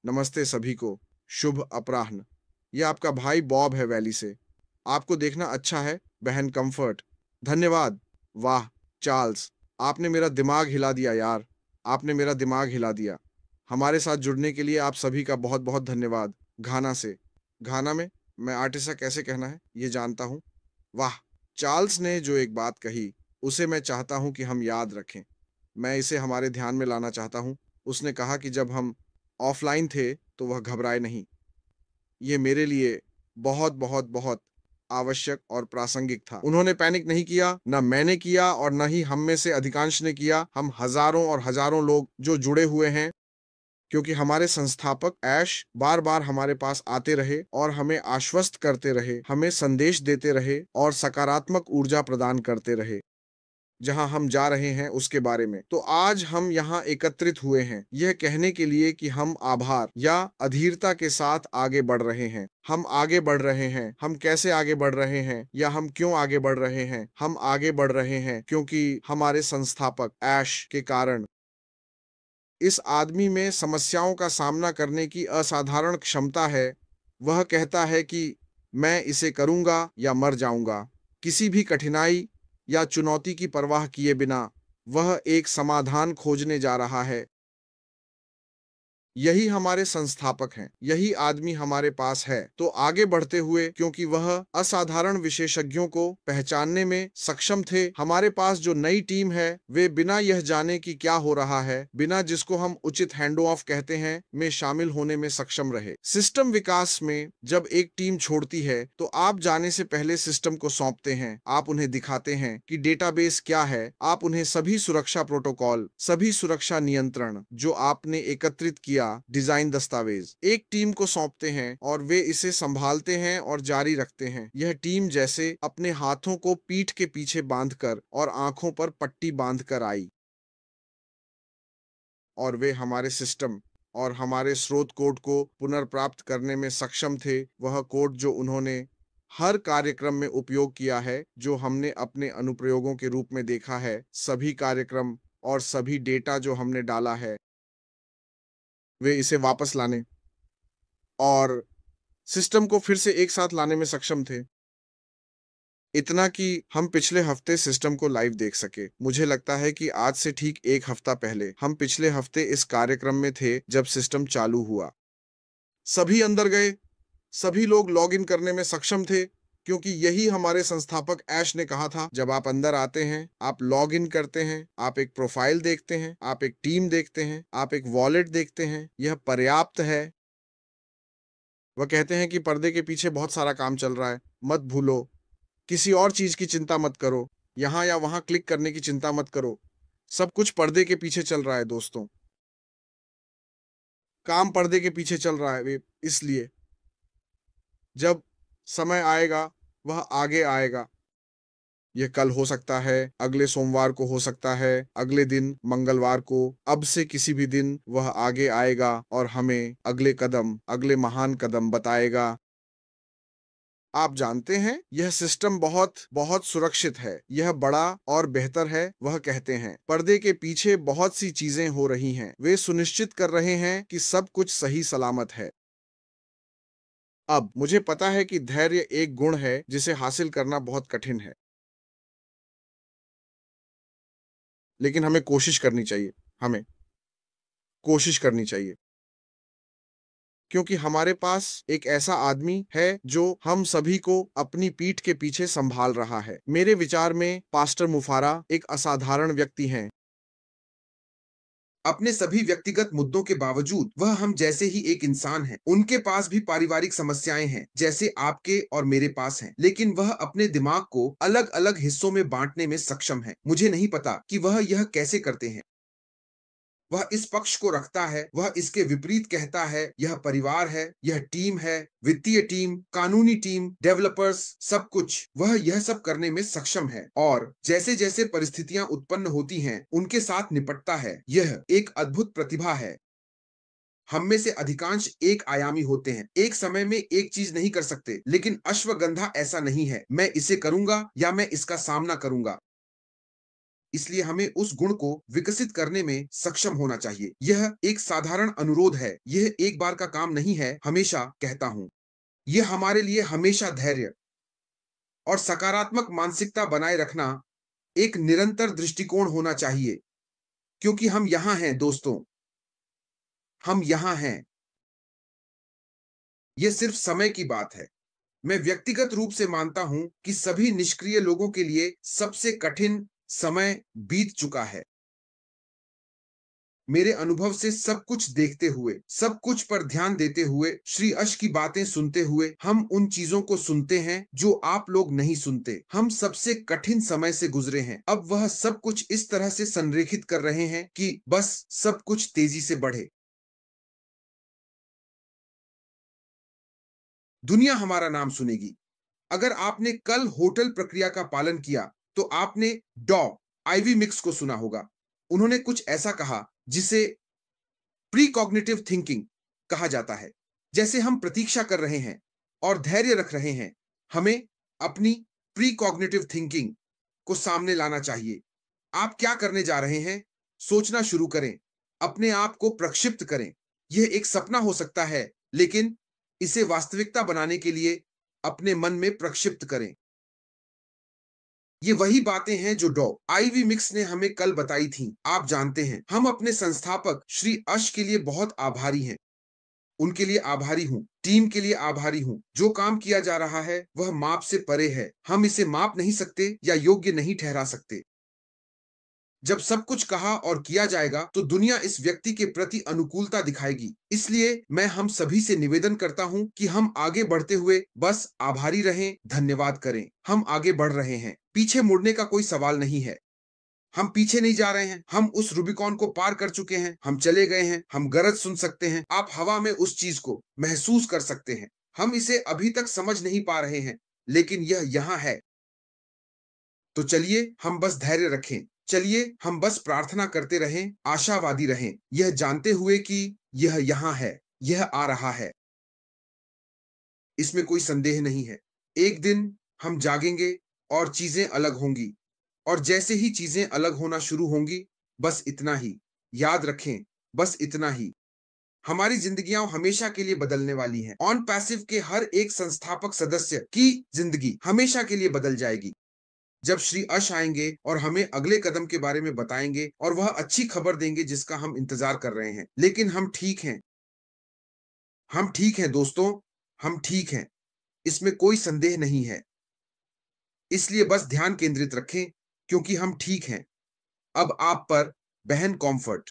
नमस्ते सभी को, शुभ अपराह्न। ये आपका भाई बॉब है वैली से। आपको देखना अच्छा है, बहन कम्फर्ट। धन्यवाद। वाह, चार्ल्स, आपने मेरा दिमाग हिला दिया यार। आपने मेरा दिमाग हिला दिया। हमारे साथ जुड़ने के लिए आप सभी का बहुत-बहुत धन्यवाद। घाना से। घाना में मैं आर्टिसा कैसे कहना है, ये जानता हूँ। वाह! चार्ल्स ने जो एक बात कही, उसे मैं चाहता हूँ कि हम याद रखें। मैं इसे हमारे ध्यान में लाना चाहता हूँ। उसने कहा कि जब हम ऑफ़लाइन थे, तो वह घबराए नहीं। ये मेरे लिए बहुत, बहुत, बहुत आवश्यक और प्रासंगिक था। उन्होंने पैनिक नहीं किया, ना मैंने किया और ना ही हम में से अधिकांश ने किया। हम हज़ारों और हज़ारों लोग जो जुड़े हुए हैं, क्योंकि हमारे संस्थापक ऐश बार-बार हमारे पास आते रहे और हमें आश्वस्त करते रहे, हमें संदेश देते रहे और सकारात्मक ऊर्जा प्रदान करते रहे। जहाँ हम जा रहे हैं उसके बारे में। तो आज हम यहाँ एकत्रित हुए हैं, यह कहने के लिए कि हम आभार या अधीरता के साथ आगे बढ़ रहे हैं। हम आगे बढ़ रहे हैं। हम कैसे आगे बढ़ रहे हैं या हम क्यों आगे बढ़ रहे हैं? हम आगे बढ़ रहे हैं क्योंकि हमारे संस्थापक ऐश के कारण। इस आदमी में समस्याओं का सामना करने की असाधारण क्षमता है। वह कहता है कि मैं इसे करूँगा या मर जाऊँगा। किसी भी कठिनाई या चुनौती की परवाह किए बिना वह एक समाधान खोजने जा रहा है। यही हमारे संस्थापक हैं, यही आदमी हमारे पास है। तो आगे बढ़ते हुए क्योंकि वह असाधारण विशेषज्ञों को पहचानने में सक्षम थे, हमारे पास जो नई टीम है, वे बिना यह जाने कि क्या हो रहा है, बिना जिसको हम उचित हैंड ऑफ कहते हैं, में शामिल होने में सक्षम रहे। सिस्टम विकास में जब एक टीम छोड़ती है, तो आप जाने से पहले सिस्टम को सौंपते हैं। आप उन्हें दिखाते हैं कि डेटाबेस क्या है। आप उन्हें सभी सुरक्षा प्रोटोकॉल, सभी सुरक्षा नियंत्रण जो आपने एकत्रित किया, डिजाइन दस्तावेज एक टीम को सौंपते हैं और वे इसे संभालते हैं और जारी रखते हैं। यह टीम जैसे अपने हाथों को पीठ के पीछे बांधकर और आंखों पर पट्टी बांधकर आई और वे हमारे सिस्टम और हमारे स्रोत कोड को पुनर्प्राप्त करने में सक्षम थे। वह कोड जो उन्होंने हर कार्यक्रम में उपयोग किया है, जो हमने अपने अनुप्रयोगों के रूप में देखा है, सभी कार्यक्रम और सभी डेटा जो हमने डाला है, वे इसे वापस लाने और सिस्टम को फिर से एक साथ लाने में सक्षम थे। इतना कि हम पिछले हफ्ते सिस्टम को लाइव देख सके। मुझे लगता है कि आज से ठीक 1 हफ्ता पहले हम पिछले हफ्ते इस कार्यक्रम में थे जब सिस्टम चालू हुआ। सभी अंदर गए, सभी लोग लॉगिन करने में सक्षम थे क्योंकि यही हमारे संस्थापक ऐश ने कहा था। जब आप अंदर आते हैं, आप लॉगिन करते हैं, आप एक प्रोफाइल देखते हैं, आप एक टीम देखते हैं, आप एक वॉलेट देखते हैं, यह पर्याप्त है। वह कहते हैं कि पर्दे के पीछे बहुत सारा काम चल रहा है, मत भूलो। किसी और चीज़ की चिंता मत करो, यहाँ या वहाँ क्लिक करने की चिंता मत करो। सब कुछ पर्दे के पीछे चल रहा है दोस्तों। काम पर्दे के पीछे चल रहा है वे इसलिए। जब समय आएगा, वह आगे आएगा। यह कल हो सकता है, अगले सोमवार को हो सकता है, अगले दिन मंगलवार को। अब से किसी भी दिन वह आगे आएगा और हमें अगले कदम, अगले महान कदम बताएगा। आप जानते हैं, यह सिस्टम बहुत बहुत सुरक्षित है। यह बड़ा और बेहतर है। वह कहते हैं पर्दे के पीछे बहुत सी चीजें हो रही हैं। वे सुनिश्चित कर रहे हैं कि सब कुछ सही सलामत है। अब मुझे पता है कि धैर्य एक गुण है जिसे हासिल करना बहुत कठिन है, लेकिन हमें कोशिश करनी चाहिए। हमें कोशिश करनी चाहिए क्योंकि हमारे पास एक ऐसा आदमी है जो हम सभी को अपनी पीठ के पीछे संभाल रहा है। मेरे विचार में पास्टर मुफारा एक असाधारण व्यक्ति हैं। अपने सभी व्यक्तिगत मुद्दों के बावजूद वह हम जैसे ही एक इंसान है। उनके पास भी पारिवारिक समस्याएं हैं जैसे आपके और मेरे पास हैं, लेकिन वह अपने दिमाग को अलग अलग हिस्सों में बांटने में सक्षम है। मुझे नहीं पता कि वह यह कैसे करते हैं। वह इस पक्ष को रखता है, वह इसके विपरीत कहता है। यह परिवार है, यह टीम है, वित्तीय टीम, कानूनी टीम, डेवलपर्स, सब कुछ। वह यह सब करने में सक्षम है और जैसे जैसे परिस्थितियां उत्पन्न होती हैं, उनके साथ निपटता है। यह एक अद्भुत प्रतिभा है। हम में से अधिकांश एक आयामी होते हैं, एक समय में एक चीज नहीं कर सकते, लेकिन अश्वगंधा ऐसा नहीं है। मैं इसे करूंगा या मैं इसका सामना करूंगा। इसलिए हमें उस गुण को विकसित करने में सक्षम होना चाहिए। यह एक साधारण अनुरोध है, यह एक बार का काम नहीं है, हमेशा कहता हूं। यह हमारे लिए हमेशा धैर्य और सकारात्मक मानसिकता बनाए रखना एक निरंतर दृष्टिकोण होना चाहिए, क्योंकि हम यहां हैं दोस्तों, हम यहां हैं। यह सिर्फ समय की बात है। मैं व्यक्तिगत रूप से मानता हूं कि सभी निष्क्रिय लोगों के लिए सबसे कठिन समय बीत चुका है। मेरे अनुभव से सब कुछ देखते हुए, सब कुछ पर ध्यान देते हुए, श्री अश की बातें सुनते हुए, हम उन चीजों को सुनते हैं जो आप लोग नहीं सुनते। हम सबसे कठिन समय से गुजरे हैं। अब वह सब कुछ इस तरह से संरेखित कर रहे हैं कि बस सब कुछ तेजी से बढ़े। दुनिया हमारा नाम सुनेगी। अगर आपने कल होटल प्रक्रिया का पालन किया, तो आपने डॉ आईवी मिक्स को सुना होगा। उन्होंने कुछ ऐसा कहा जिसे प्री कॉग्निटिव थिंकिंग कहा जाता है। जैसे हम प्रतीक्षा कर रहे हैं और धैर्य रख रहे हैं, हमें अपनी प्री कॉग्निटिव थिंकिंग को सामने लाना चाहिए। आप क्या करने जा रहे हैं, सोचना शुरू करें, अपने आप को प्रक्षिप्त करें। यह एक सपना हो सकता है, लेकिन इसे वास्तविकता बनाने के लिए अपने मन में प्रक्षिप्त करें। ये वही बातें हैं जो डॉ आईवी मिक्स ने हमें कल बताई थी। आप जानते हैं, हम अपने संस्थापक श्री अश के लिए बहुत आभारी हैं। उनके लिए आभारी हूँ, टीम के लिए आभारी हूँ। जो काम किया जा रहा है वह माप से परे है। हम इसे माप नहीं सकते या योग्य नहीं ठहरा सकते। जब सब कुछ कहा और किया जाएगा, तो दुनिया इस व्यक्ति के प्रति अनुकूलता दिखाएगी। इसलिए मैं हम सभी से निवेदन करता हूँ कि हम आगे बढ़ते हुए बस आभारी रहें, धन्यवाद करें। हम आगे बढ़ रहे हैं, पीछे मुड़ने का कोई सवाल नहीं है। हम पीछे नहीं जा रहे हैं, हम उस रूबिकॉन को पार कर चुके हैं, हम चले गए हैं, हम गरज सुन सकते हैं, आप हवा में उस चीज को महसूस कर सकते हैं। हम इसे अभी तक समझ नहीं पा रहे हैं, लेकिन यह यहाँ है। तो चलिए हम बस धैर्य रखें, चलिए हम बस प्रार्थना करते रहें, आशावादी रहें, यह जानते हुए कि यह यहाँ है, यह आ रहा है। इसमें कोई संदेह नहीं है। एक दिन हम जागेंगे और चीजें अलग होंगी, और जैसे ही चीजें अलग होना शुरू होंगी, बस इतना ही याद रखें, बस इतना ही। हमारी जिंदगियां हमेशा के लिए बदलने वाली हैं। ऑन पैसिव के हर एक संस्थापक सदस्य की जिंदगी हमेशा के लिए बदल जाएगी जब श्री अश आएंगे और हमें अगले कदम के बारे में बताएंगे, और वह अच्छी खबर देंगे जिसका हम इंतजार कर रहे हैं। लेकिन हम ठीक हैं, हम ठीक हैं दोस्तों, हम ठीक हैं। इसमें कोई संदेह नहीं है। इसलिए बस ध्यान केंद्रित रखें, क्योंकि हम ठीक हैं। अब आप पर बहन कॉम्फर्ट।